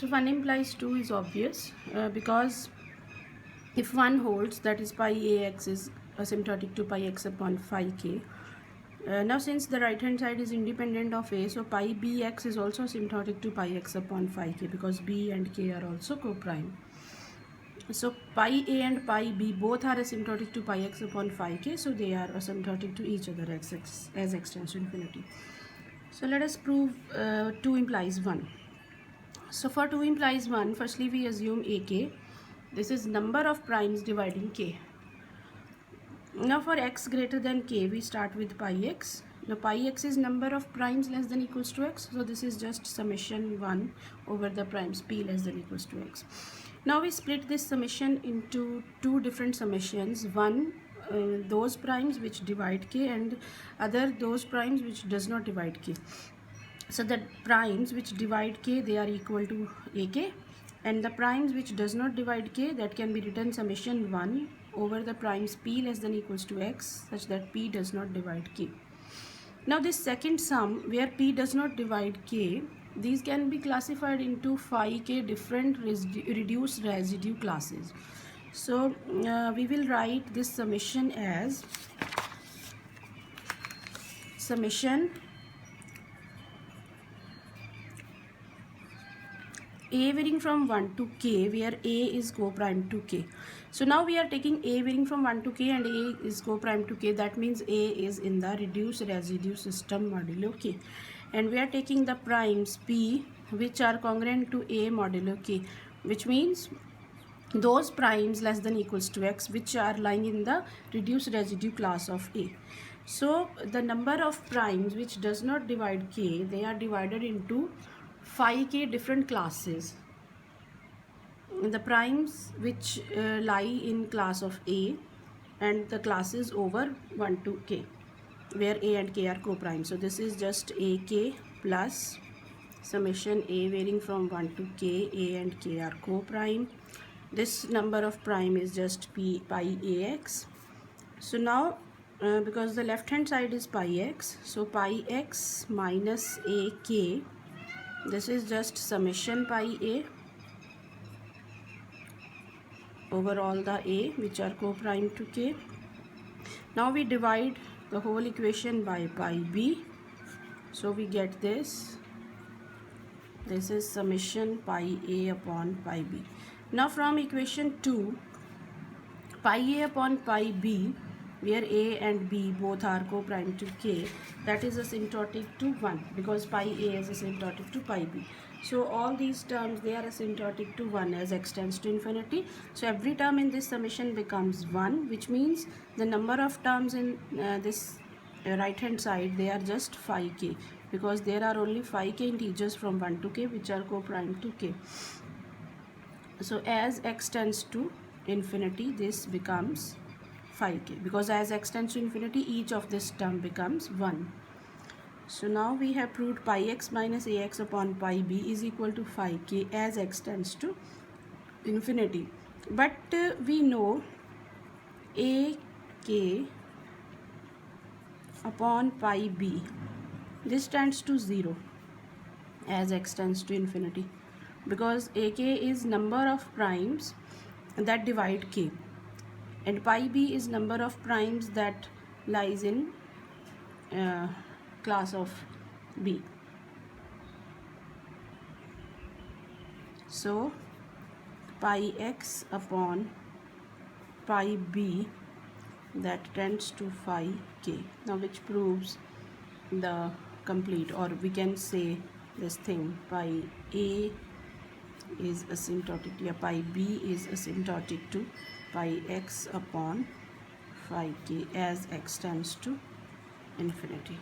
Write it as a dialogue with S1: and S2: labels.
S1: So 1 implies 2 is obvious because if 1 holds, that is pi ax is asymptotic to pi x upon phi k. Now since the right hand side is independent of a, so pi bx is also asymptotic to pi x upon phi k because b and k are also co-prime. So pi a and pi b both are asymptotic to pi x upon phi k, so they are asymptotic to each other as x tends to infinity. So let us prove 2 implies 1. So for 2 implies 1, firstly we assume ak. This is number of primes dividing k. Now for x greater than k, we start with pi x. Now pi x is number of primes less than equals to x. So this is just summation 1 over the primes p less than equals to x. Now we split this summation into two different summations. One, those primes which divide k, and other those primes which does not divide k. So the primes which divide k, they are equal to ak, and the primes which does not divide k, that can be written summation 1 over the primes p less than equals to x, such that p does not divide k. Now this second sum where p does not divide k, these can be classified into phi k different reduced residue classes. So we will write this summation as summation a varying from 1 to k, where a is co-prime to k. So now we are taking a varying from 1 to k and a is co-prime to k. That means a is in the reduced residue system modulo k. And we are taking the primes p which are congruent to a modulo k, which means those primes less than equals to x which are lying in the reduced residue class of a. So the number of primes which does not divide k, they are divided into phi k different classes. The primes which lie in class of a, and the classes over 1 to k, where a and k are co-prime. So this is just ak plus summation a varying from 1 to k, a and k are co-prime. This number of prime is just pi ax. So now because the left hand side is pi x, so pi x minus ak, this is just summation pi a over all the a which are co-prime to k. Now we divide the whole equation by pi b, so we get this. This is summation pi a upon pi b. Now from equation 2, pi a upon pi b, where a and b both are co-prime to k, that is asymptotic to 1 because pi a is asymptotic to pi b. So all these terms, they are asymptotic to 1 as x tends to infinity. So every term in this summation becomes 1, which means the number of terms in this right hand side, they are just phi k, because there are only phi k integers from 1 to k which are co-prime to k. So as x tends to infinity, this becomes phi k, because as x tends to infinity, each of this term becomes 1. So now we have proved pi x minus ax upon pi b is equal to phi k as x tends to infinity. But we know a k upon pi b, this tends to 0 as x tends to infinity, because ak is number of primes that divide k, and pi b is number of primes that lies in class of b. So pi x upon pi b, that tends to phi k. Now which proves the complete, or we can say this thing, pi a is asymptotic, yeah, pi b is asymptotic to pi x upon phi k as x tends to infinity.